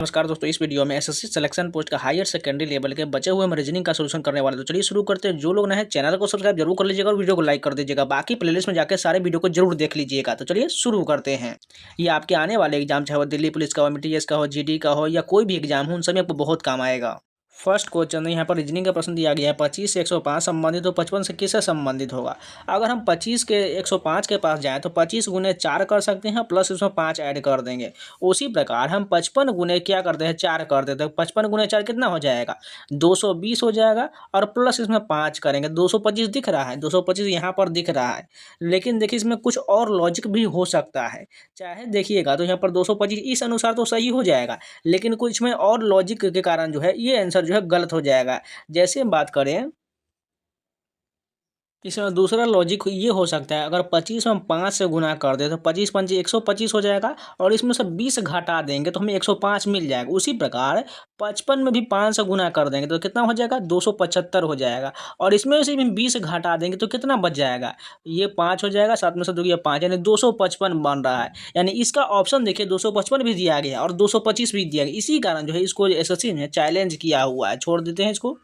नमस्कार दोस्तों, इस वीडियो में एसएससी सिलेक्शन पोस्ट का हायर सेकेंडरी लेवल के बचे हुए हम रीजनिंग का सॉल्यूशन करने वाले। तो चलिए शुरू करते हैं। जो लोग नए हैं चैनल को सब्सक्राइब जरूर कर लीजिएगा और वीडियो को लाइक कर दीजिएगा। बाकी प्लेलिस्ट में जाकर सारे वीडियो को जरूर देख लीजिएगा। तो चलिए शुरू करते हैं। ये आपके आने वाले एग्जाम, चाहे वो दिल्ली पुलिस का हो, MTS का हो, GD का हो या कोई भी एग्जाम हो, उन सभी आपको बहुत काम आएगा। फर्स्ट क्वेश्चन यहाँ पर रीजनिंग का प्रश्न दिया गया है। 25 से 105 संबंधित तो 55 से किससे संबंधित होगा। अगर हम 25 के 105 के पास जाएँ तो 25 गुने 4 कर सकते हैं, प्लस इसमें 5 ऐड कर देंगे। उसी प्रकार हम 55 गुने क्या करते हैं, 4 कर देते हैं। 55 गुने 4 कितना हो जाएगा, 220 हो जाएगा। और प्लस इसमें 5 करेंगे, 225 दिख रहा है, 225 यहाँ पर दिख रहा है। लेकिन देखिए इसमें कुछ और लॉजिक भी हो सकता है। चाहे देखिएगा तो यहाँ पर 225 इस अनुसार तो सही हो जाएगा, लेकिन कुछ में और लॉजिक के कारण जो है ये आंसर जो है गलत हो जाएगा। जैसे हम बात करें, इसमें दूसरा लॉजिक ये हो सकता है, अगर 25 हम 5 से गुना कर दे तो 25 पंचे 125 हो जाएगा और इसमें से 20 घटा देंगे तो हमें 105 मिल जाएगा। उसी प्रकार 55 में भी 5 से गुना कर देंगे तो कितना हो जाएगा, 275 हो जाएगा। और इसमें से भी 20 घटा देंगे तो कितना बच जाएगा, ये 5 हो जाएगा, 7 में से 2 ये 5, यानी 255 बन रहा है। यानी इसका ऑप्शन देखिए 255 भी दिया गया और 225 भी दिया गया। इसी कारण जो है इसको एसएससी ने चैलेंज किया हुआ है। छोड़ देते हैं इसको।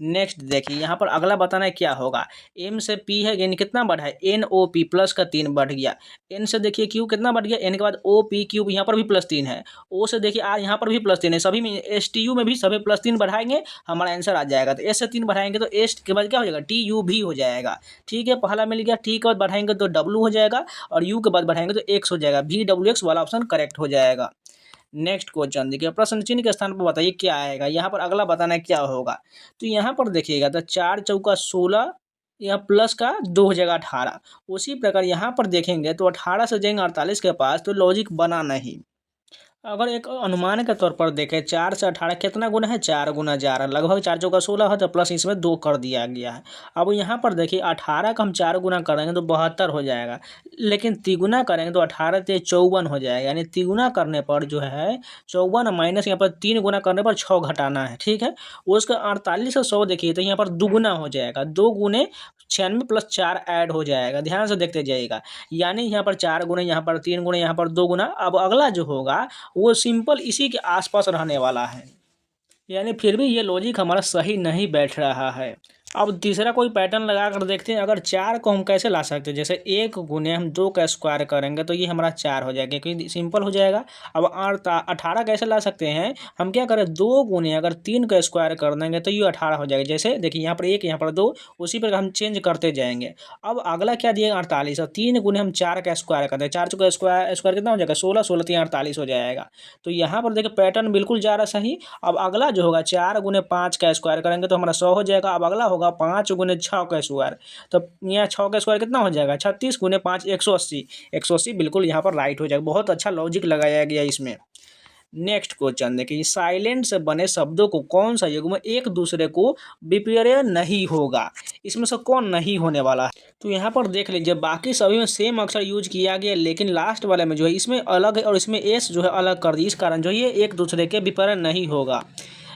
नेक्स्ट देखिए यहाँ पर अगला बताना है क्या होगा। M से P है, यानी कितना बढ़ा है, NOP प्लस का 3 बढ़ गया। N से देखिए Q कितना बढ़ गया, N के बाद OP यहाँ पर भी प्लस 3 है। O से देखिए R यहाँ पर भी प्लस 3 है। सभी में STU में भी सभी प्लस 3 बढ़ाएंगे, हमारा आंसर आ जाएगा। तो S से 3 बढ़ाएंगे तो S के बाद क्या हो जाएगा, TU भी हो जाएगा। ठीक है, पहला मिल गया। T के बाद बढ़ाएंगे तो W हो जाएगा और U के बाद बढ़ाएंगे तो X हो जाएगा। VWX वाला ऑप्शन करेक्ट हो जाएगा। नेक्स्ट क्वेश्चन देखिए, प्रश्न चिन्ह के स्थान पर बताइए क्या आएगा। यहाँ पर अगला बताना है क्या होगा। तो यहाँ पर देखिएगा तो 4 चौका 16, यहाँ प्लस का 2 हो जाएगा 18। उसी प्रकार यहाँ पर देखेंगे तो 18 से जाएंगे 48 के पास, तो लॉजिक बना नहीं। अगर एक अनुमान के तौर पर देखें, 4 से 18 कितना गुना है, 4 गुना 4, लगभग 4 चौका 16 है, तो प्लस इसमें 2 कर दिया गया है। अब यहाँ पर देखिए 18 का हम 4 गुना करेंगे तो 72 हो जाएगा, लेकिन तिगुना करेंगे तो 18 से 54 हो जाएगा। यानी तिगुना करने पर जो है 54 माइनस यहाँ पर 3 गुना करने पर 6 घटाना है। ठीक है, उसका 48 से 100 देखिए तो यहाँ पर दुगुना हो जाएगा, 2 गुने 96 प्लस 4 ऐड हो जाएगा। ध्यान से देखते जाइएगा, यानी यहाँ पर 4 गुने, यहाँ पर 3 गुने, यहाँ पर 2 गुना। अब अगला जो होगा वो सिंपल इसी के आसपास रहने वाला है। यानी फिर भी ये लॉजिक हमारा सही नहीं बैठ रहा है। अब तीसरा कोई पैटर्न लगा कर देखते हैं। अगर 4 को हम कैसे ला सकते हैं, जैसे 1 गुने हम 2 का स्क्वायर करेंगे तो ये हमारा 4 हो जाएगा, क्योंकि सिंपल हो जाएगा। अब 18 कैसे ला सकते हैं, हम क्या करें, 2 गुने अगर 3 का स्क्वायर कर देंगे तो ये 18 हो जाएगा। जैसे देखिए यहाँ पर 1, यहाँ पर 2, उसी पर हम चेंज करते जाएंगे। अब अगला क्या दिएगा, 48, और 3 गुने हम 4 का स्क्वायर करते हैं, 4 का स्क्वायर कितना हो जाएगा, 16, 16 3 48 हो जाएगा। तो यहाँ पर देखिए पैटर्न बिल्कुल जा रहा सही। अब अगला जो होगा 4 गुने 5 का स्क्वायर करेंगे तो हमारा 100 हो जाएगा। अब अगला होगा 5 गुने 6 का स्क्वायर, तो यहाँ 6 का स्क्वायर कितना हो जाएगा, 36 गुने 5 180, 180 बिल्कुल यहाँ पर राइट हो जाएगा। बहुत अच्छा लॉजिक लगाया गया इसमें। नेक्स्ट क्वेश्चन देखिए, साइलेंट से बने शब्दों को कौन सा युग्म एक दूसरे को विपर्य नहीं होगा, इसमें से कौन नहीं होने वाला है। तो यहाँ पर देख लीजिए, बाकी सभी में सेम अक्षर यूज किया गया, लेकिन लास्ट वाले में जो है इसमें अलग है और इसमें एस जो है अलग कर दी। इस कारण जो है ये एक दूसरे के विपर्य नहीं होगा।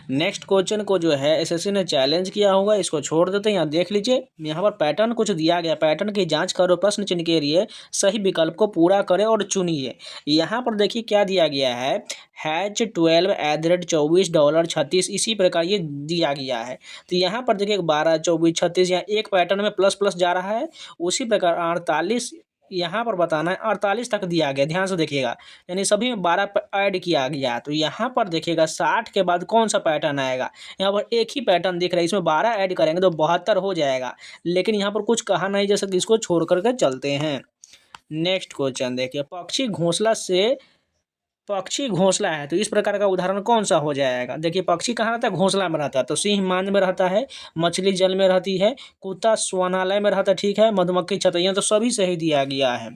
नेक्स्ट क्वेश्चन को जो है एसएससी ने चैलेंज किया होगा, इसको छोड़ देते हैं। यहाँ देख लीजिए, यहाँ पर पैटर्न कुछ दिया गया, पैटर्न की जांच करो, प्रश्न चिन्ह के लिए सही विकल्प को पूरा करें और चुनिए। यहाँ पर देखिए क्या दिया गया है, $12@24 इसी प्रकार ये दिया गया है। तो यहाँ पर देखिए 12 24 36, यहाँ एक पैटर्न में प्लस प्लस जा रहा है। उसी प्रकार 48 यहाँ पर बताना है, 48 तक दिया गया, ध्यान से देखिएगा, यानी सभी में 12 ऐड किया गया। तो यहाँ पर देखिएगा 60 के बाद कौन सा पैटर्न आएगा, यहाँ पर एक ही पैटर्न दिख रहा है, इसमें 12 ऐड करेंगे तो 72 हो जाएगा। लेकिन यहाँ पर कुछ कहा नहीं जा सकता, इसको छोड़ करके चलते हैं। नेक्स्ट क्वेश्चन देखिए, पक्षी घोंसला है, तो इस प्रकार का उदाहरण कौन सा हो जाएगा। देखिए पक्षी कहाँ रहता है, घोंसला में रहता है। तो सिंह मान में रहता है, मछली जल में रहती है, कुत्ता श्वानालय में रहता है, ठीक है, मधुमक्खी छतैया, तो सभी सही दिया गया है।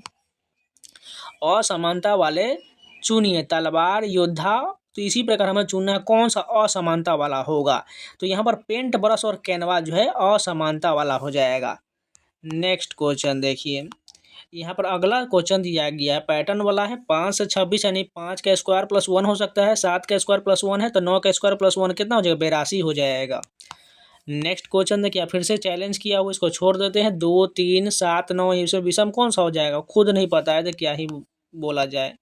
असमानता वाले चुनिए, तलवार, योद्धा, तो इसी प्रकार हमें चुनना है कौन सा असमानता वाला होगा। तो यहाँ पर पेंट ब्रश और कैनवा जो है असमानता वाला हो जाएगा। नेक्स्ट क्वेश्चन देखिए, यहाँ पर अगला क्वेश्चन दिया गया है, पैटर्न वाला है। 5 से 26, यानी 5 का स्क्वायर प्लस 1 हो सकता है, 7 का स्क्वायर प्लस 1 है, तो 9 का स्क्वायर प्लस 1 कितना हो जाएगा, 82 हो जाएगा। नेक्स्ट क्वेश्चन देखिए, फिर से चैलेंज किया हुआ, इसको छोड़ देते हैं। 2 3 7 9 इसमें विषम कौन सा हो जाएगा, खुद नहीं पता है तो क्या ही बोला जाए।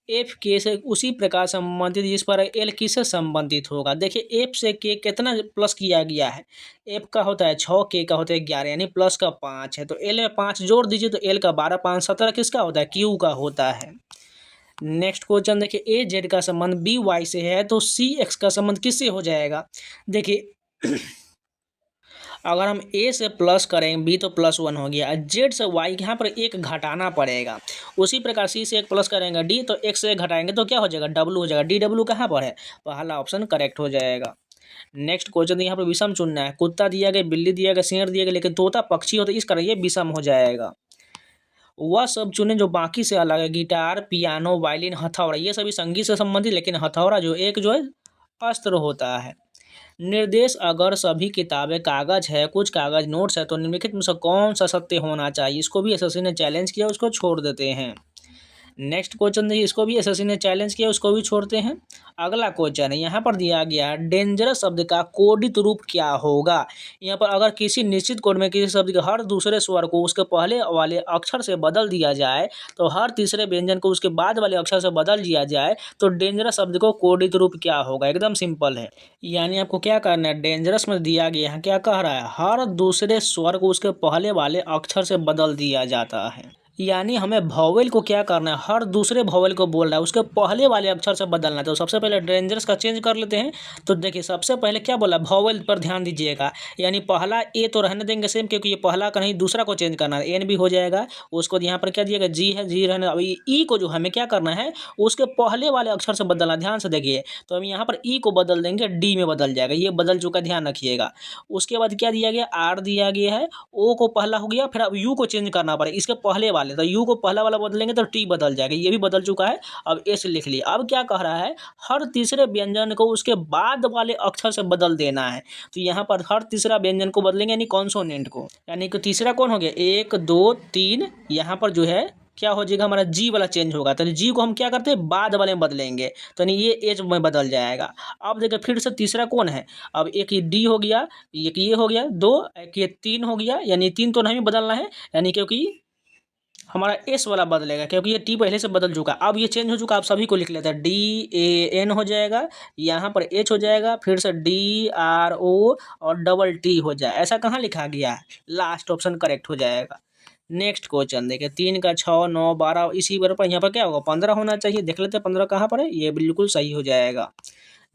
एफ के से उसी प्रकार संबंधित जिस पर एल किससे संबंधित होगा। देखिए एफ से के कितना प्लस किया गया है, एफ का होता है 6, के का होता है 11, यानी प्लस का 5 है, तो एल में 5 जोड़ दीजिए तो एल का 12, 5 17 किसका होता है, क्यू का होता है। नेक्स्ट क्वेश्चन देखिए, ए जेड का संबंध बी वाई से है तो सी एक्स का संबंध किससे हो जाएगा। देखिए अगर हम ए से प्लस करेंगे बी तो +1 हो गया, जेड से वाई यहाँ पर एक घटाना पड़ेगा। उसी प्रकार सी से एक प्लस करेंगे डी तो एक्स से घटाएंगे तो क्या हो जाएगा, डब्लू हो जाएगा। डी डब्लू कहाँ पर है, पहला ऑप्शन करेक्ट हो जाएगा। नेक्स्ट क्वेश्चन यहाँ पर विषम चुनना है, कुत्ता दिया गया, बिल्ली दिया गया, शेर दिया गया, लेकिन तोता पक्षी हो तो इस कारण ये विषम हो जाएगा। वह सब चुने जो बाकी से अलग है, गिटार, पियानो, वायलिन, हथौड़ा, ये सभी संगीत से संबंधित, लेकिन हथौड़ा जो है अस्त्र होता है। निर्देश, अगर सभी किताबें कागज है, कुछ कागज नोट्स है, तो निम्नलिखित में से कौन सा सत्य होना चाहिए। इसको भी एसएससी ने चैलेंज किया, उसको छोड़ देते हैं। नेक्स्ट क्वेश्चन देखिए, इसको भी एसएससी ने चैलेंज किया, उसको भी छोड़ते हैं। अगला क्वेश्चन है, यहाँ पर दिया गया डेंजरस शब्द का कोडित रूप क्या होगा। यहाँ पर अगर किसी निश्चित कोड में किसी शब्द के हर दूसरे स्वर को उसके पहले वाले अक्षर से बदल दिया जाए, तो हर तीसरे व्यंजन को उसके बाद वाले अक्षर से बदल दिया जाए, तो डेंजरस शब्द को कोडित रूप क्या होगा। एकदम सिंपल है, यानी आपको क्या करना है, डेंजरस में दिया गया है, क्या कह रहा है, हर दूसरे स्वर को उसके पहले वाले अक्षर से बदल दिया जाता है। यानी हमें वोवेल को क्या करना है, हर दूसरे वोवेल को बोल रहा है उसके पहले वाले अक्षर से बदलना है। तो सबसे पहले डेंजरस का चेंज कर लेते हैं। तो देखिए सबसे पहले क्या बोला, वोवेल पर ध्यान दीजिएगा, यानी पहला ए तो रहने देंगे सेम, क्योंकि ये पहला का नहीं दूसरा को चेंज करना है, एन भी हो जाएगा। उसको यहाँ पर क्या दिएगा, जी है, जी रहने। अभी ई को जो हमें क्या करना है, उसके पहले वाले अक्षर से बदलना, ध्यान से देखिए। तो हम यहाँ पर ई को बदल देंगे, डी में बदल जाएगा, ये बदल चुका, ध्यान रखिएगा। उसके बाद क्या दिया गया, आर दिया गया है, ओ को पहला हो गया, फिर अब यू को चेंज करना पड़ेगा इसके पहले वाले, तो यू को पहला वाला बदलेंगे तो टी बदल जाएगा, ये भी बदल चुका है। अब एस लिख लिया। अब क्या कह रहा है, हर तीसरे व्यंजन को उसके बाद वाले अक्षर से बदल देना है। तो यहाँ पर हर तीसरा व्यंजन को बदलेंगे, यानी कॉन्सोनेंट को, यानी कि तीसरा कौन हो गया, 1 2 3, यहाँ पर जो है क्या हो जाएगा, हमारा जी वाला चेंज होगा। तो जी को हम क्या करते हैं, बाद वाले में बदलेंगे, तो यानी ये एच में बदल जाएगा। अब देखिए फिर से तीसरा कौन है, अब एक ये डी हो गया, एक ये हो गया 2, एक ये 3 हो गया, यानी 3 तो नहीं बदलना है, यानी क्योंकि हमारा एस वाला बदलेगा, क्योंकि ये टी पहले से बदल चुका। अब ये चेंज हो चुका, आप सभी को लिख लेते हैं, डी ए एन हो जाएगा, यहाँ पर एच हो जाएगा, फिर से डी आर ओ और डबल टी हो जाए। ऐसा कहाँ लिखा गया है, लास्ट ऑप्शन करेक्ट हो जाएगा। नेक्स्ट क्वेश्चन देखिए, 3 का 6 9 12, इसी पर यहाँ पर क्या होगा, 15 होना चाहिए। देख लेते हैं 15 कहाँ पर है, ये बिल्कुल सही हो जाएगा।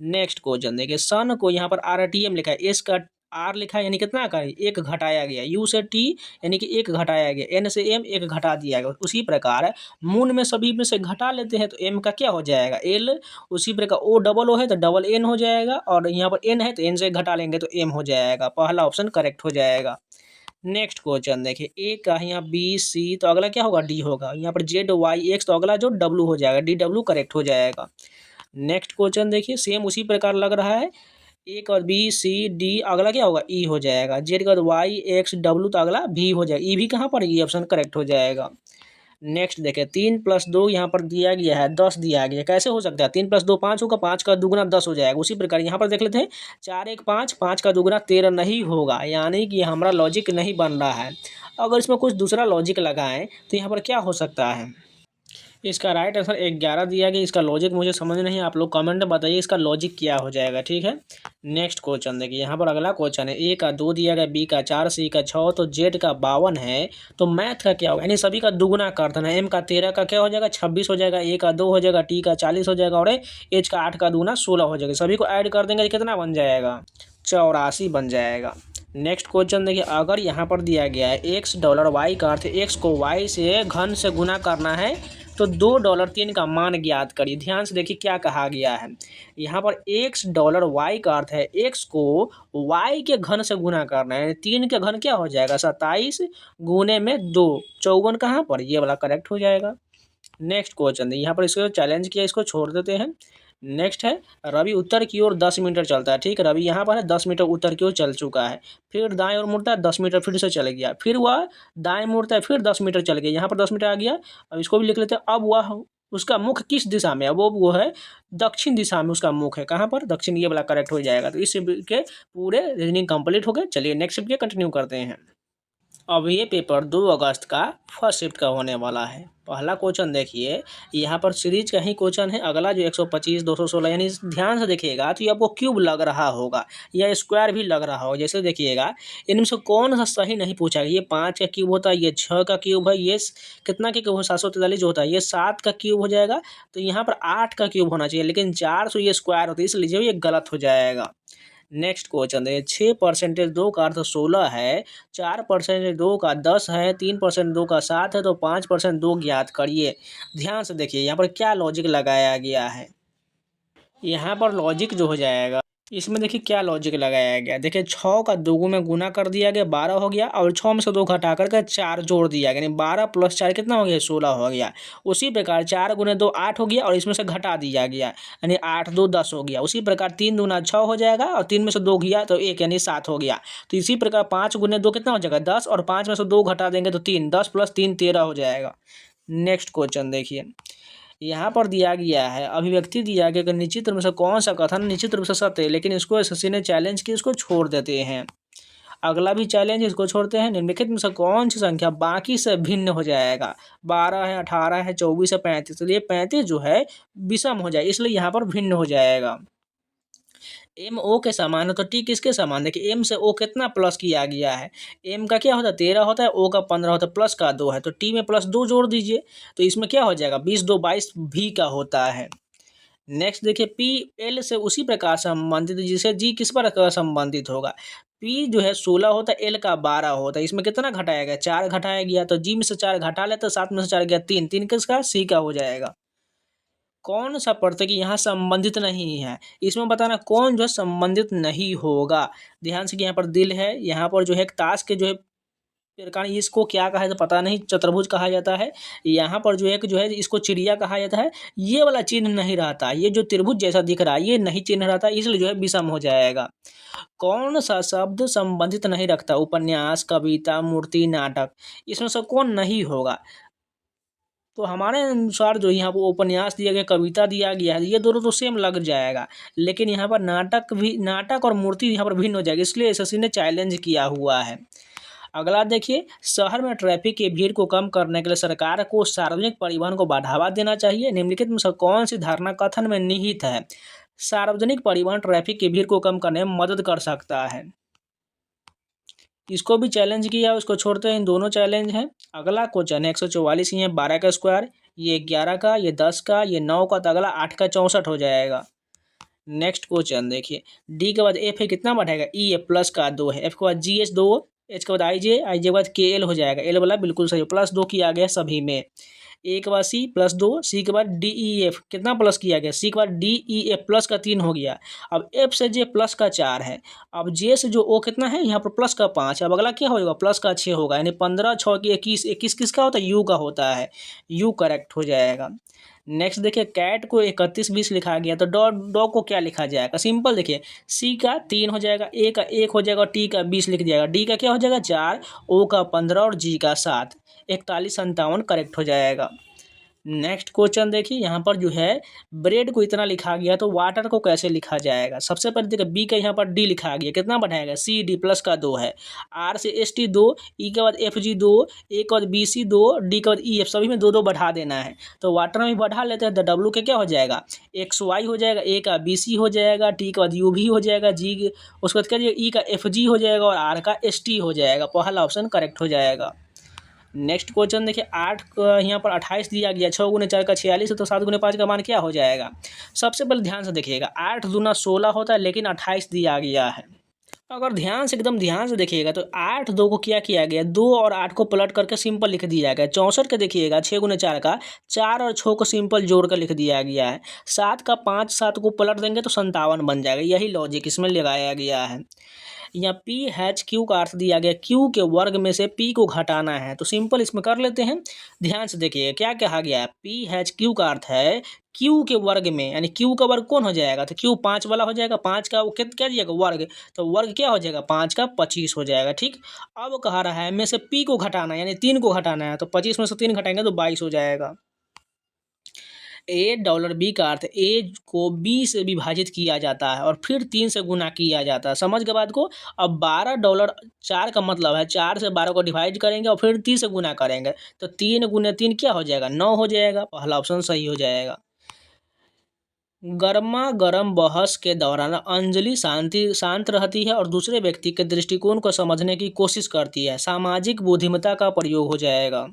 नेक्स्ट क्वेश्चन देखिए, सन को यहाँ पर RTM लिखा है, एस का आर लिखा है, यानी कितना का एक घटाया गया, यू से टी यानी कि एक घटाया गया, एन से एम एक घटा दिया गया। उसी प्रकार मून में सभी में से घटा लेते हैं तो एम का क्या हो जाएगा, एल। उसी प्रकार ओ डबल ओ है तो डबल एन हो जाएगा, और यहाँ पर एन है तो एन से घटा लेंगे तो एम हो जाएगा। पहला ऑप्शन करेक्ट हो जाएगा। नेक्स्ट क्वेश्चन देखिए, ए का यहाँ बी सी, तो अगला क्या होगा, डी होगा। यहाँ पर जेड वाई एक्स, तो अगला जो डब्लू हो जाएगा, डी डब्लू करेक्ट हो जाएगा। नेक्स्ट क्वेश्चन देखिए, सेम उसी प्रकार लग रहा है, एक और बी सी डी, अगला क्या होगा, ई हो जाएगा। जेड का वाई एक्स डब्लू, तो अगला भी हो जाएगा, ई भी कहाँ पर, ये ऑप्शन करेक्ट हो जाएगा। नेक्स्ट देखें, 3 + 2 यहाँ पर दिया गया है, 10 दिया गया, कैसे हो सकता है, 3 + 2 5 होगा, 5 का दुगुना 10 हो जाएगा। उसी प्रकार यहाँ पर देख लेते हैं, 4 1 5, 5 का दुगुना 13 नहीं होगा, यानी कि हमारा लॉजिक नहीं बन रहा है। अगर इसमें कुछ दूसरा लॉजिक लगाएं तो यहाँ पर क्या हो सकता है। इसका राइट आंसर 11 दिया गया। इसका लॉजिक मुझे समझ नहीं, आप लोग कमेंट में बताइए इसका लॉजिक क्या हो जाएगा, ठीक है। नेक्स्ट क्वेश्चन देखिए, यहाँ पर अगला क्वेश्चन है, ए का 2 दिया गया, बी का 4, सी का 6, तो जेड का 52 है, तो मैथ का क्या होगा, यानी सभी का दुगुना कर देना। एम का 13 का क्या हो जाएगा, 26 हो जाएगा, ए का 2 हो जाएगा, टी का 40 हो जाएगा, और एच का 8 का दुगुना 16 हो जाएगा। सभी को ऐड कर देंगे, कितना बन जाएगा, 84 बन जाएगा। नेक्स्ट क्वेश्चन देखिए, अगर यहाँ पर दिया गया है $x, वाई का अर्थ x को y से घन से गुना करना है, तो $2 का मान ज्ञात करिए। ध्यान से देखिए क्या कहा गया है, यहाँ पर $x, y का अर्थ है x को y के घन से गुना करना है, 3 के घन क्या हो जाएगा, 27 गुने में 2, 54 कहाँ पर, ये वाला करेक्ट हो जाएगा। नेक्स्ट क्वेश्चन यहाँ पर इसको चैलेंज किया, इसको छोड़ देते हैं। नेक्स्ट है, रवि उत्तर की ओर 10 मीटर चलता है, ठीक है। रवि यहाँ पर है 10 मीटर उत्तर की ओर चल चुका है, फिर दाएं ओर मुड़ता है 10 मीटर फिर से चल गया, फिर वह दाएं मुड़ता है फिर 10 मीटर चल गया, यहाँ पर 10 मीटर आ गया। अब इसको भी लिख लेते हैं। अब वह उसका मुख किस दिशा में है, वो है दक्षिण दिशा में उसका मुख है, कहाँ पर, दक्षिण, ये वाला करेक्ट हो जाएगा। तो इस के पूरे रीजनिंग कंप्लीट हो गए। चलिए नेक्स्ट के कंटिन्यू करते हैं। अब ये पेपर 2 अगस्त का फर्स्ट शिफ्ट का होने वाला है। पहला क्वेश्चन देखिए, यहाँ पर सीरीज का ही क्वेश्चन है। अगला जो 125, 216 यानी ध्यान से देखिएगा तो ये आपको क्यूब लग रहा होगा या स्क्वायर भी लग रहा होगा। जैसे देखिएगा, इनमें से कौन सा सही नहीं पूछा गया। ये 5 का क्यूब होता है, ये 6 का क्यूब है, ये कितना का क्यूब है, 743 जो होता है, ये 7 का क्यूब हो जाएगा। तो यहाँ पर 8 का क्यूब होना चाहिए, लेकिन 400 ये स्क्वायर होता है, इसलिए ये गलत हो जाएगा। नेक्स्ट क्वेश्चन देखिए, 6% 2 का अर्थ 16 है, 4% 2 का 10 है, 3% 2 का 7 है, तो 5% 2 ज्ञात करिए। ध्यान से देखिए यहाँ पर क्या लॉजिक लगाया गया है। यहाँ पर लॉजिक जो हो जाएगा, इसमें देखिए क्या लॉजिक लगाया गया। देखिए 6 का 2 में गुना कर दिया गया, 12 हो गया, और 6 में से 2 घटा करके 4 जोड़ दिया गया, यानी 12 + 4 कितना हो गया, 16 हो गया। उसी प्रकार 4 × 2 8 हो गया, और इसमें से घटा दिया गया, यानी 8 × 2 10 हो गया। उसी प्रकार 3 दूना 6 हो जाएगा, और 3 में से 2 गया तो 1 यानी 7 हो गया। तो इसी प्रकार 5 × 2 कितना हो जाएगा, 10, और 5 में से 2 घटा देंगे तो 3, 10 + 3 13 हो जाएगा। नेक्स्ट क्वेश्चन देखिए, यहाँ पर दिया गया है, अभिव्यक्ति दिया गया कि निश्चित रूप से कौन सा कथन निश्चित रूप से सत्य है, लेकिन इसको एसएससी ने चैलेंज की, इसको छोड़ देते हैं। अगला भी चैलेंज, इसको छोड़ते हैं। निम्नलिखित में से कौन सी संख्या बाकी से भिन्न हो जाएगा। 12 है, 18 है, 24 है, 35, तो ये 35 जो है विषम हो जाए, इसलिए यहाँ पर भिन्न हो जाएगा। एम ओ के समान है तो टी किसके समान। देखिए एम से ओ कितना प्लस किया गया है, एम का क्या होता है 13 होता है, ओ का 15 होता है, प्लस का 2 है, तो टी में +2 जोड़ दीजिए, तो इसमें क्या हो जाएगा 20 2 22 भी का होता है। नेक्स्ट देखिए, पी एल से उसी प्रकार संबंधित जिसे जी किस पर संबंधित होगा। पी जो है 16 होता है, एल का 12 होता है, इसमें कितना घटाया गया 4 घटाया गया, तो जी में से 4 घटा ले तो 7 में से 4 गया 3, 3 किसका सी का हो जाएगा। कौन सा कि यहाँ संबंधित नहीं है, इसमें बताना कौन जो है संबंधित नहीं होगा। ध्यान से कि यहाँ पर दिल है, यहाँ पर जो है ताश के जो है पेरकानी, इसको क्या कहा जाता है पता नहीं, चतुर्भुज कहा जाता है। यहाँ पर जो है कि जो है इसको चिड़िया कहा जाता है। ये वाला चिन्ह नहीं रहता, ये जो त्रिभुज जैसा दिख रहा है ये नहीं चिन्ह रहता, इसलिए जो है विषम हो जाएगा। कौन सा शब्द संबंधित नहीं रखता, उपन्यास, कविता, मूर्ति, नाटक, इसमें से कौन नहीं होगा। तो हमारे अनुसार जो यहाँ पर उपन्यास दिया गया, कविता दिया गया है, ये दोनों तो सेम लग जाएगा, लेकिन यहाँ पर नाटक और मूर्ति यहाँ पर भिन्न हो जाएगी, इसलिए एसएससी ने चैलेंज किया हुआ है। अगला देखिए, शहर में ट्रैफिक की भीड़ को कम करने के लिए सरकार को सार्वजनिक परिवहन को बढ़ावा देना चाहिए। निम्नलिखित में से कौन सी धारणा कथन में निहित है। सार्वजनिक परिवहन ट्रैफिक की भीड़ को कम करने में मदद कर सकता है। इसको भी चैलेंज किया, उसको छोड़ते हैं, इन दोनों चैलेंज हैं। अगला क्वेश्चन है 144, ये 12 का स्क्वायर, ये 11 का, ये 10 का, ये 9 का, तो अगला 8 का 64 हो जाएगा। नेक्स्ट क्वेश्चन देखिए, डी के बाद एफ है कितना बढ़ेगा, ई है प्लस का 2 है, एफ के बाद जी एच 2, एच के बाद आई जे के बाद के एल हो जाएगा, एल वाला बिल्कुल सही, +2 किया गया सभी में। ए के बाद सी +2, सी के बाद डी ई एफ कितना प्लस किया गया, सी के बाद डी ई एफ प्लस का 3 हो गया। अब एफ से जे प्लस का 4 है, अब जे से जो ओ कितना है यहाँ पर प्लस का 5 है, अब अगला क्या होगा प्लस का 6 होगा, यानी 15 6 की 21, 21 किसका होता है यू का होता है, यू करेक्ट हो जाएगा। नेक्स्ट देखिए, कैट को 31 20 लिखा गया, तो डॉग को क्या लिखा जाएगा, सिंपल देखिए, सी का 3 हो जाएगा, ए का 1 हो जाएगा, टी का 20 लिख दिया डी का क्या हो जाएगा 4, ओ का 15 और जी का 7, 41 57 करेक्ट हो जाएगा। नेक्स्ट क्वेश्चन देखिए, यहाँ पर जो है ब्रेड को इतना लिखा गया, तो वाटर को कैसे लिखा जाएगा। सबसे पहले देखिए बी का यहाँ पर डी लिखा गया, कितना बढ़ाएगा सी डी प्लस का 2 है, आर से एस टी 2, ई के बाद एफ जी 2, ए के बाद बी सी 2, डी के बाद ई एफ, सभी में 2 2 बढ़ा देना है। तो वाटर में भी बढ़ा लेते हैं, तो डब्लू के क्या हो जाएगा एक्स वाई हो जाएगा, ए का बी सी हो जाएगा, टी के बाद यू भी हो जाएगा, जी उसके बाद क्या ई का एफ जी हो जाएगा, और आर का एस टी हो जाएगा। पहला ऑप्शन करेक्ट हो जाएगा। नेक्स्ट क्वेश्चन देखिए, 8 यहाँ पर 28 दिया गया, 6 × 4 का 46 है, तो 7 × 5 का मान क्या हो जाएगा। सबसे पहले ध्यान से देखिएगा, 8 दूना 16 होता है, लेकिन 28 दिया गया है। अगर ध्यान से एकदम ध्यान से देखिएगा तो 8 2 को क्या किया गया, 2 और 8 को पलट करके सिंपल लिख दिया गया। 64 का देखिएगा 6 × 4 का 4 और 6 को सिंपल जोड़ कर लिख दिया गया है। 7 का 5 7 को पलट देंगे तो 57 बन जाएगा, यही लॉजिक इसमें लगाया गया है। यहाँ पी हैच क्यू का अर्थ दिया गया, क्यू के वर्ग में से पी को घटाना है, तो सिंपल इसमें कर लेते हैं। ध्यान से देखिए क्या कहा गया है, पी हैच क्यू का अर्थ है क्यू के वर्ग में, यानी क्यू का वर्ग कौन हो जाएगा, तो क्यू 5 वाला हो जाएगा, 5 का क्या दिएगा वर्ग, तो वर्ग क्या हो जाएगा 5 का 25 हो जाएगा। ठीक, अब कहा रहा है में से पी को घटाना, यानी 3 को घटाना है, तो 25 में से 3 घटाएंगे तो 22 हो जाएगा। $8 बी का अर्थ ए को बी से विभाजित किया जाता है और फिर 3 से गुना किया जाता है। समझ गए बात को। अब $12 4 का मतलब है 4 से 12 को डिवाइड करेंगे और फिर 3 से गुना करेंगे तो 3 गुने 3 क्या हो जाएगा, 9 हो जाएगा। पहला ऑप्शन सही हो जाएगा। गर्मा गर्म बहस के दौरान अंजलि शांत रहती है और दूसरे व्यक्ति के दृष्टिकोण को समझने की कोशिश करती है। सामाजिक बुद्धिमत्ता का प्रयोग हो जाएगा।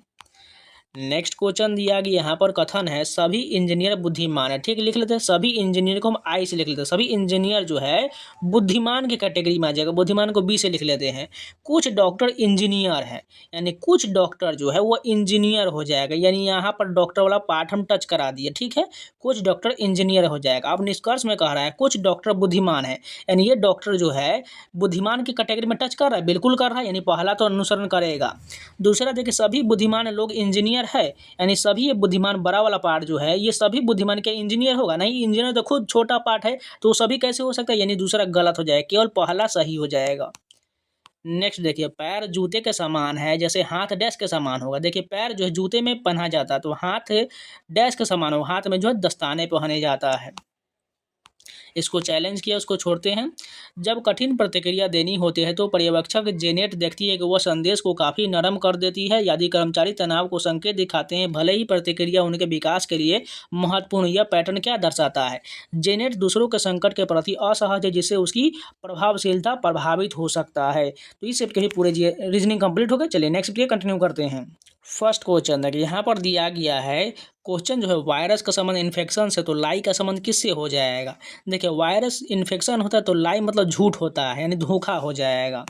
नेक्स्ट क्वेश्चन दिया गया यहाँ पर कथन है सभी इंजीनियर बुद्धिमान है। ठीक, लिख लेते हैं सभी इंजीनियर को हम आई से लिख लेते हैं। सभी इंजीनियर जो है बुद्धिमान की कैटेगरी में आ जाएगा। बुद्धिमान को बी से लिख लेते हैं। कुछ डॉक्टर इंजीनियर है, यानी कुछ डॉक्टर जो है वो इंजीनियर हो जाएगा। यानी यहाँ पर डॉक्टर वाला पार्ट हम टच करा दिए। ठीक है, कुछ डॉक्टर इंजीनियर हो जाएगा। अब निष्कर्ष में कह रहा है कुछ डॉक्टर बुद्धिमान है, यानी ये डॉक्टर जो है बुद्धिमान की कैटेगरी में टच कर रहा है, बिल्कुल कर रहा है, यानी पहला तो अनुसरण करेगा। दूसरा देखिए सभी बुद्धिमान लोग इंजीनियर है, यानी सभी ये बुद्धिमान बड़ा वाला पार्ट जो है ये सभी बुद्धिमान के इंजीनियर होगा नहीं। इंजीनियर तो खुद छोटा पार्ट है तो सभी कैसे हो सकता है, यानी दूसरा गलत हो जाएगा, केवल पहला सही हो जाएगा। नेक्स्ट देखिए पैर जूते के समान है जैसे हाथ डेस्क के समान होगा। देखिए पैर जो है जूते में पहना जाता है तो हाथ डेस्क के समान होगा, हाथ में जो है दस्ताने पहने जाता है। इसको चैलेंज किया, उसको छोड़ते हैं। जब कठिन प्रतिक्रिया देनी होती है तो पर्यवेक्षक जेनेट देखती है कि वह संदेश को काफ़ी नरम कर देती है। यदि कर्मचारी तनाव को संकेत दिखाते हैं भले ही प्रतिक्रिया उनके विकास के लिए महत्वपूर्ण, यह पैटर्न क्या दर्शाता है, जेनेट दूसरों के संकट के प्रति असहज है जिससे उसकी प्रभावशीलता प्रभावित हो सकता है। तो इस सबके भी पूरे रीजनिंग कंप्लीट हो गए। चलिए नेक्स्ट पे कंटिन्यू करते हैं। फर्स्ट क्वेश्चन देखिए यहाँ पर दिया गया है क्वेश्चन जो है वायरस का संबंध इन्फेक्शन से तो लाई का संबंध किससे हो जाएगा। देखिए वायरस इन्फेक्शन होता है तो लाई मतलब झूठ होता है, यानी धोखा हो जाएगा।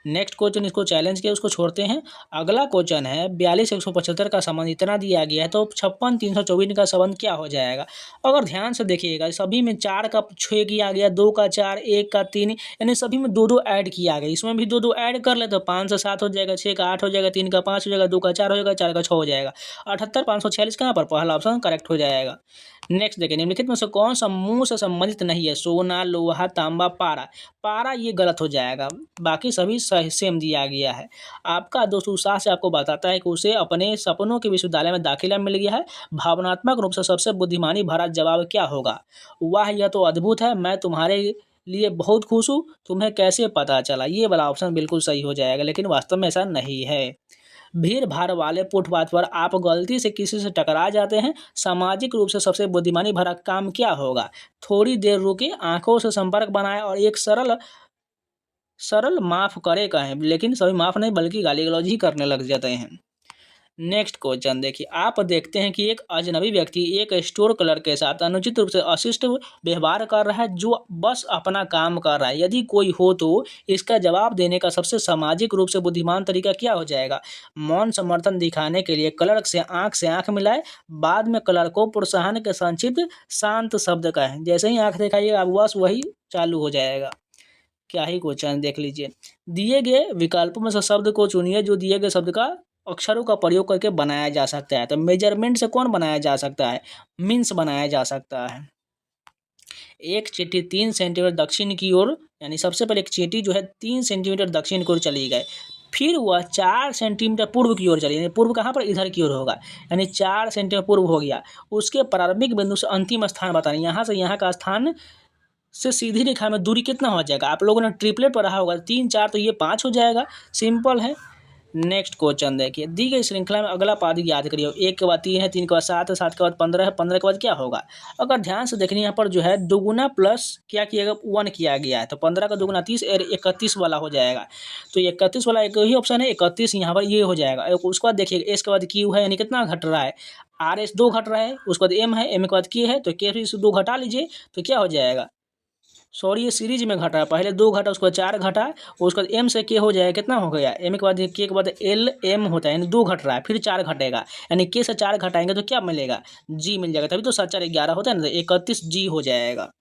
नेक्स्ट क्वेश्चन इसको चैलेंज किया, उसको छोड़ते हैं। अगला क्वेश्चन है 42-175 का संबंध इतना दिया गया है तो 56-324 का संबंध क्या हो जाएगा। अगर ध्यान से देखिएगा सभी में 4 का 6 किया गया, 2 का 4, 1 का 3, यानी सभी में 2-2 ऐड किया गया। इसमें भी 2-2 ऐड कर ले तो 5 से 7 हो जाएगा, 6 का 8 हो जाएगा, 3 का 5 हो जाएगा, 2 का 4 हो जाएगा, 4 का 6 हो जाएगा। 78 546 कहाँ पर, पहला ऑप्शन करेक्ट हो जाएगा। नेक्स्ट देखिए निम्नलिखित में से कौन समूह से संबंधित नहीं है, सोना, लोहा, तांबा, पारा। पारा ये गलत हो जाएगा, बाकी सभी सेम दिया गया है। आपका दोस्त उत्साह से आपको बताता है कि उसे अपने सपनों के विश्वविद्यालय में दाखिला मिल गया है। भावनात्मक रूप से सबसे बुद्धिमानी भरा जवाब क्या होगा। वाह यह तो अद्भुत है, मैं तुम्हारे लिए बहुत खुश हूँ, तुम्हें कैसे पता चला। ये वाला ऑप्शन बिल्कुल सही हो जाएगा, लेकिन वास्तव में ऐसा नहीं है। भीड़ भाड़ वाले फुटपाथ पर आप गलती से किसी से टकरा जाते हैं, सामाजिक रूप से सबसे बुद्धिमानी भरा काम क्या होगा। थोड़ी देर रुके, आंखों से संपर्क बनाए और एक सरल माफ करे कहें, लेकिन सभी माफ नहीं बल्कि गाली गलौज ही करने लग जाते हैं। नेक्स्ट क्वेश्चन देखिए आप देखते हैं कि एक अजनबी व्यक्ति एक स्टोर क्लर्क के साथ अनुचित रूप से अशिष्ट व्यवहार कर रहा है जो बस अपना काम कर रहा है। यदि कोई हो तो इसका जवाब देने का सबसे सामाजिक रूप से बुद्धिमान तरीका क्या हो जाएगा। मौन समर्थन दिखाने के लिए क्लर्क से आंख मिलाए, बाद में क्लर्क को प्रोत्साहन के संक्षिप्त शांत शब्द कहें। जैसे ही आंख दिखाइएगा बस वही चालू हो जाएगा। क्या ही क्वेश्चन देख लीजिए। दिए गए विकल्पों में से शब्द को चुनिए जो दिए गए शब्द का अक्षरों का प्रयोग करके बनाया जा सकता है। तो मेजरमेंट से कौन बनाया जा सकता है, मीन्स बनाया जा सकता है। एक चींटी 3 सेंटीमीटर दक्षिण की ओर, यानी सबसे पहले एक चींटी जो है 3 सेंटीमीटर दक्षिण की ओर चली गई, फिर वह 4 सेंटीमीटर पूर्व की ओर चली, यानी पूर्व कहाँ पर, इधर की ओर होगा, यानी 4 सेंटीमीटर पूर्व हो गया। उसके प्रारंभिक बिंदु से अंतिम स्थान बताना, यहाँ से यहाँ का स्थान से सीधी रेखा में दूरी कितना हो जाएगा। आप लोगों ने ट्रिपलेट पढ़ा होगा, 3 4 तो ये 5 हो जाएगा, सिंपल है। नेक्स्ट क्वेश्चन देखिए दी गई श्रृंखला में अगला पाद याद करिए। 1 के बाद 3 है, 3 के बाद 7 है, 7 के बाद 15 है, 15 के बाद क्या होगा। अगर ध्यान से देखने यहाँ पर जो है दोगुना प्लस क्या किया गया, 1 किया गया है, तो 15 का दोगुना 30 और 31 वाला हो जाएगा। तो 31 वाला एक ही ऑप्शन है, 31 यहाँ पर ये हो जाएगा। उसके बाद देखिए एस के बाद क्यू है, यानी कितना घट रहा है, आर एस 2 घट रहा है, उसके बाद एम है, एम के बाद के है, तो के से 2 घटा लीजिए तो क्या हो जाएगा। सॉरी ये सीरीज में घटा, पहले 2 घटा उसके बाद 4 घटा, उसके बाद एम से के हो जाएगा, कितना हो गया, एम के बाद के बाद एल एम होता है, यानी 2 घट रहा है, फिर 4 घटेगा, यानी के से 4 घटाएंगे तो क्या मिलेगा, जी मिल जाएगा। तभी तो 7 4 11 होता है ना, तो 31 जी हो जाएगा।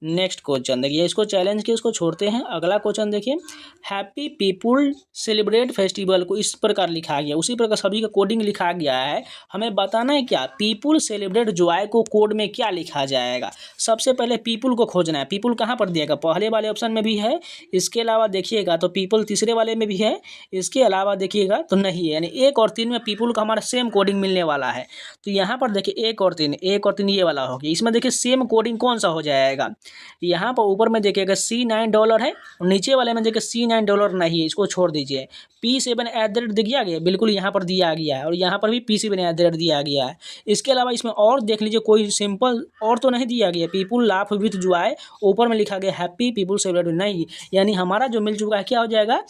नेक्स्ट क्वेश्चन देखिए, इसको चैलेंज के इसको छोड़ते हैं। अगला क्वेश्चन देखिए, हैप्पी पीपुल सेलिब्रेट फेस्टिवल को इस प्रकार लिखा गया, उसी प्रकार सभी का कोडिंग लिखा गया है। हमें बताना है क्या पीपुल सेलिब्रेट जॉय को कोड में क्या लिखा जाएगा। सबसे पहले पीपुल को खोजना है। पीपुल कहाँ पर दिएगा, पहले वाले ऑप्शन में भी है, इसके अलावा देखिएगा तो पीपुल तीसरे वाले में भी है, इसके अलावा देखिएगा तो नहीं है। यानी 1 और 3 में पीपुल का हमारा सेम कोडिंग मिलने वाला है। तो यहाँ पर देखिए 1 और 3, 1 और 3 ये वाला हो गया। इसमें देखिए सेम कोडिंग कौन सा हो जाएगा, यहाँ पर ऊपर में देखिएगा $C9 है और नीचे वाले में देखिए $C9 नहीं है, इसको छोड़ दीजिए। P7 दिया गया, बिल्कुल यहाँ पर दिया गया है और यहाँ पर भी P7 दिया गया है। इसके अलावा इसमें और देख लीजिए कोई सिंपल और तो नहीं दिया गया। पीपुल लाफ विथ जॉय ऊपर में लिखा गया हैप्पी पीपुल सेलिब्रेट नहीं, यानी हमारा जो मिल चुका है क्या हो जाएगा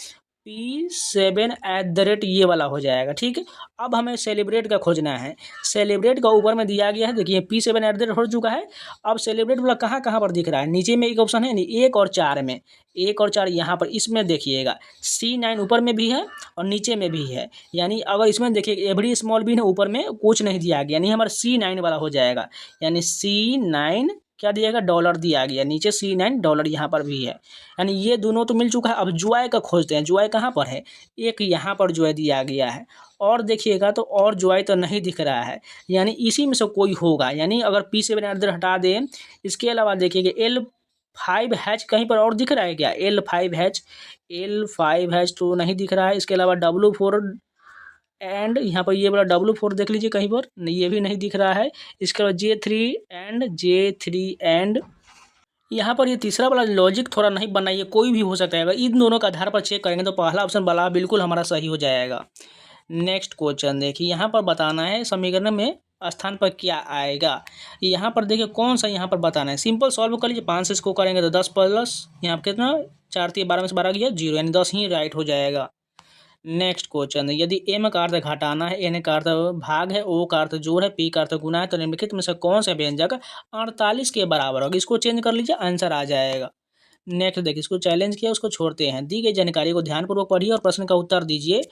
P7 ये वाला हो जाएगा। ठीक है, अब हमें सेलिब्रेट का खोजना है। सेलिब्रेट का ऊपर में दिया गया है, देखिए P7 हो चुका है। अब सेलिब्रेट वाला कहाँ कहाँ पर दिख रहा है, नीचे में एक ऑप्शन है, 1 और 4 में, 1 और 4 यहाँ पर इसमें देखिएगा C9 ऊपर में भी है और नीचे में भी है। यानी अगर इसमें देखिए एवरी स्मॉल भी है, ऊपर में कुछ नहीं दिया गया, यानी हमारा C9 वाला हो जाएगा। यानी C9 क्या दिएगा, डॉलर दिया गया, नीचे $C9 यहाँ पर भी है। यानी ये दोनों तो मिल चुका है। अब जॉय का खोजते हैं, जॉय कहाँ पर है, एक यहाँ पर जॉय दिया गया है और देखिएगा तो और जॉय तो नहीं दिख रहा है, यानी इसी में से कोई होगा। यानी अगर P7 हटा दें, इसके अलावा देखिएगा L5H कहीं पर और दिख रहा है क्या, L5H तो नहीं दिख रहा है। इसके अलावा W4 एंड यहाँ पर ये वाला W4 देख लीजिए कहीं पर, नहीं ये भी नहीं दिख रहा है। इसके बाद J3 एंड यहाँ पर ये तीसरा वाला लॉजिक थोड़ा नहीं बना, ये कोई भी हो सकता है। अगर इन दोनों के आधार पर चेक करेंगे तो पहला ऑप्शन वाला बिल्कुल हमारा सही हो जाएगा। नेक्स्ट क्वेश्चन देखिए, यहाँ पर बताना है समीकरण में स्थान पर क्या आएगा। यहाँ पर देखिए कौन सा यहाँ पर बताना है, सिंपल सॉल्व कर लीजिए। 5 से इसको करेंगे तो 10 प्लस यहाँ पर कितना 4 3 12 में से 12 गया 0, यानी 10 ही राइट हो जाएगा। नेक्स्ट क्वेश्चन, यदि M का अर्थ घटाना है, N का अर्थ भाग है, O का अर्थ जोड़ है, P का अर्थ गुना है, तो निम्नलिखित में से कौन सा व्यंजक 48 के बराबर होगा। इसको चेंज कर लीजिए, आंसर आ जाएगा। नेक्स्ट देखिए, इसको चैलेंज किया, उसको छोड़ते हैं। दी गई जानकारी को ध्यानपूर्वक पढ़िए और प्रश्न का उत्तर दीजिए।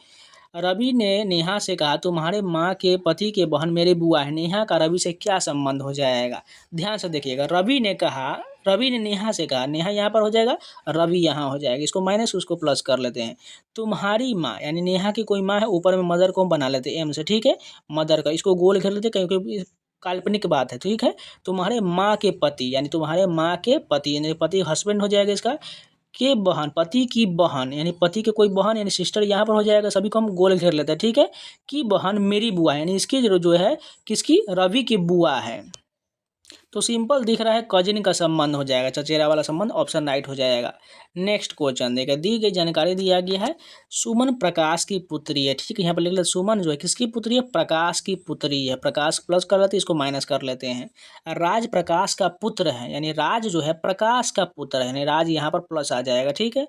रवि ने नेहा से कहा तुम्हारे माँ के पति के बहन मेरी बुआ है, नेहा का रवि से क्या संबंध हो जाएगा। ध्यान से देखिएगा, रवि ने नेहा से कहा, नेहा यहाँ पर हो जाएगा, रवि यहाँ हो जाएगा। इसको माइनस उसको प्लस कर लेते हैं। तुम्हारी माँ यानी नेहा की कोई माँ है, ऊपर में मदर को बना लेते हैं M से। ठीक है, मदर का इसको गोल घेर लेते क्योंकि काल्पनिक बात है। ठीक है, तुम्हारे माँ के पति यानी तुम्हारे माँ के पति यानी पति हस्बैंड हो जाएगा इसका, के बहन पति की बहन यानी पति के कोई बहन यानी सिस्टर यहाँ पर हो जाएगा। सभी को हम गोल घेर लेते हैं। ठीक है, की बहन मेरी बुआ यानी इसकी जो है किसकी, रवि की बुआ है। तो सिंपल दिख रहा है, कजिन का संबंध हो जाएगा, चचेरा वाला संबंध, ऑप्शन राइट हो जाएगा। नेक्स्ट क्वेश्चन देखिए, दी गई जानकारी दिया गया है सुमन प्रकाश की पुत्री है। ठीक है, यहाँ पर लिख लेते सुमन जो है किसकी पुत्री है, प्रकाश की पुत्री है। प्रकाश प्लस कर लेते हैं, इसको माइनस कर लेते हैं। राज प्रकाश का पुत्र है, यानी राज जो है प्रकाश का पुत्र है, यानी राज यहाँ पर प्लस आ जाएगा। ठीक है,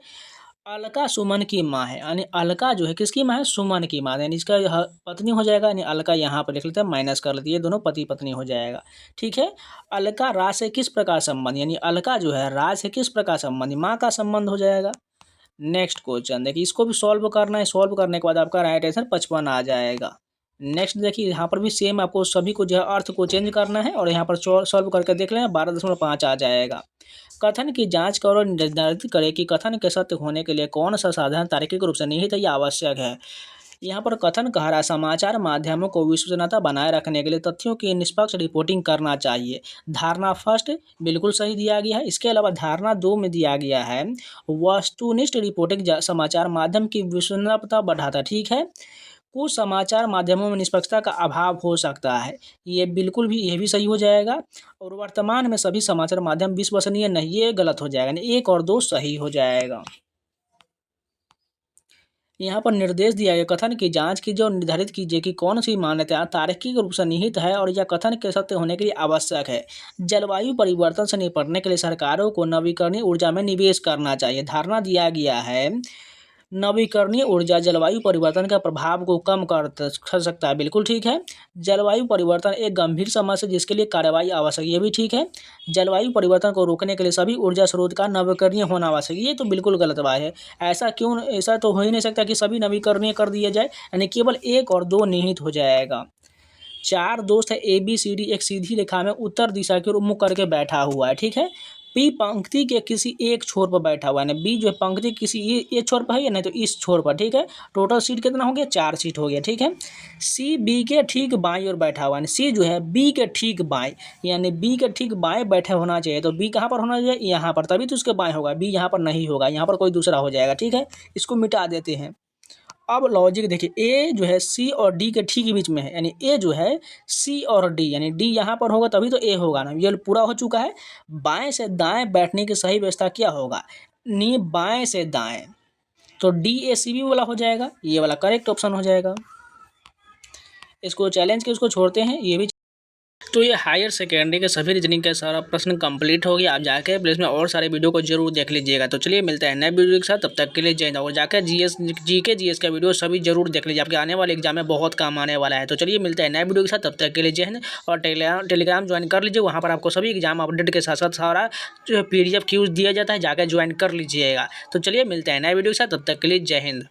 अलका सुमन की माँ है, यानी अलका जो है किसकी माँ है, सुमन की माँ, यानी इसका पत्नी हो जाएगा। यानी अलका यहाँ पर लिख लेते हैं, माइनस कर लेते हैं, ये दोनों पति पत्नी हो जाएगा। ठीक है, अलका राज से किस प्रकार संबंध, यानी अलका जो है राज से किस प्रकार संबंध, माँ का संबंध हो जाएगा। नेक्स्ट क्वेश्चन देखिए, इसको भी सॉल्व करना है। सॉल्व करने के बाद आपका राइट आंसर 55 आ जाएगा। नेक्स्ट देखिए, यहाँ पर भी सेम आपको सभी को जो है अर्थ को चेंज करना है और यहाँ पर सॉल्व करके देख लें, 12.5 आ जाएगा। कथन की जांच करो और निर्धारित करें कि कथन के सत्य होने के लिए कौन सा साधन तार्किक रूप से निहित या आवश्यक है। यहाँ पर कथन कह रहा है समाचार माध्यमों को विश्वसनीयता बनाए रखने के लिए तथ्यों की निष्पक्ष रिपोर्टिंग करना चाहिए। धारणा फर्स्ट बिल्कुल सही दिया गया है। इसके अलावा धारणा 2 में दिया गया है वस्तुनिष्ठ रिपोर्टिंग समाचार माध्यम की विश्वसनीयता बढ़ाता। ठीक है, कुछ समाचार माध्यमों में निष्पक्षता का अभाव हो सकता है, ये बिल्कुल भी ये भी सही हो जाएगा। और वर्तमान में सभी समाचार माध्यम विश्वसनीय नहीं, ये गलत हो जाएगा, यानी 1 और 2 सही हो जाएगा। यहाँ पर निर्देश दिया गया कथन की जांच कीजिए और निर्धारित कीजिए कि कौन सी मान्यता तार्किक रूप से निहित है और यह कथन के सत्य होने के लिए आवश्यक है। जलवायु परिवर्तन से निपटने के लिए सरकारों को नवीकरणीय ऊर्जा में निवेश करना चाहिए। धारणा दिया गया है नवीकरणीय ऊर्जा जलवायु परिवर्तन का प्रभाव को कम कर सकता है। बिल्कुल ठीक है, जलवायु परिवर्तन एक गंभीर समस्या है जिसके लिए कार्रवाई आवश्यक है, ये भी ठीक है। जलवायु परिवर्तन को रोकने के लिए सभी ऊर्जा स्रोत का नवीकरणीय होना आवश्यक है, ये तो बिल्कुल गलत बात है। ऐसा तो हो ही नहीं सकता कि सभी नवीकरणीय कर दिया जाए, यानी केवल 1 और 2 निहित हो जाएगा। 4 दोस्त है ABCD एक सीधी रेखा में उत्तर दिशा की ओर मुख करके बैठा हुआ है। ठीक है, पी पंक्ति के किसी एक छोर पर बैठा हुआ है, यानी बी जो है पंक्ति किसी ये छोर पर है या नहीं तो इस छोर पर, ठीक है। टोटल सीट कितना हो गया, 4 सीट हो गया, ठीक है। सी बी के ठीक बाईं ओर बैठा हुआ है, सी जो है बी के ठीक बाएं, यानी बी के ठीक बाएं बैठा होना चाहिए, तो बी कहाँ पर होना चाहिए, यहाँ पर, तभी तो उसके बाएं होगा, बी यहाँ पर नहीं होगा, यहाँ पर कोई दूसरा हो जाएगा, ठीक है। इसको मिटा देते हैं। अब लॉजिक देखिए, ए जो है सी और डी के ठीक बीच में है, यानी ए जो है सी और डी, यानी डी यहाँ पर होगा तभी तो ए होगा ना, ये पूरा हो चुका है। बाएं से दाएं बैठने की सही व्यवस्था क्या होगा, नी बाएं से दाएं, तो डी ए सी बी वाला हो जाएगा, ये वाला करेक्ट ऑप्शन हो जाएगा। इसको चैलेंज के उसको छोड़ते हैं, ये भी। तो ये हायर सेकेंडरी के सभी रीजनिंग के सारा प्रश्न कंप्लीट हो गया। आप जाकर प्लेस में और सारे वीडियो को जरूर देख लीजिएगा। तो चलिए मिलते हैं नए वीडियो के साथ, तब तक के लिए जय हिंद। और जाकर जीएस का वीडियो सभी जरूर देख लीजिए, आपके आने वाले एग्जाम में बहुत काम आने वाला है। तो चलिए मिलते हैं नए वीडियो के साथ, तब तक के लिए जय हिंद। और टेलीग्राम ज्वाइन कर लीजिए, वहाँ पर आपको सभी एग्जाम अपडेट के साथ साथ सारा जो PDF क्यूज दिया जाता है, जाकर ज्वाइन कर लीजिएगा। तो चलिए मिलते हैं नए वीडियो के साथ, तब तक के लिए जय हिंद।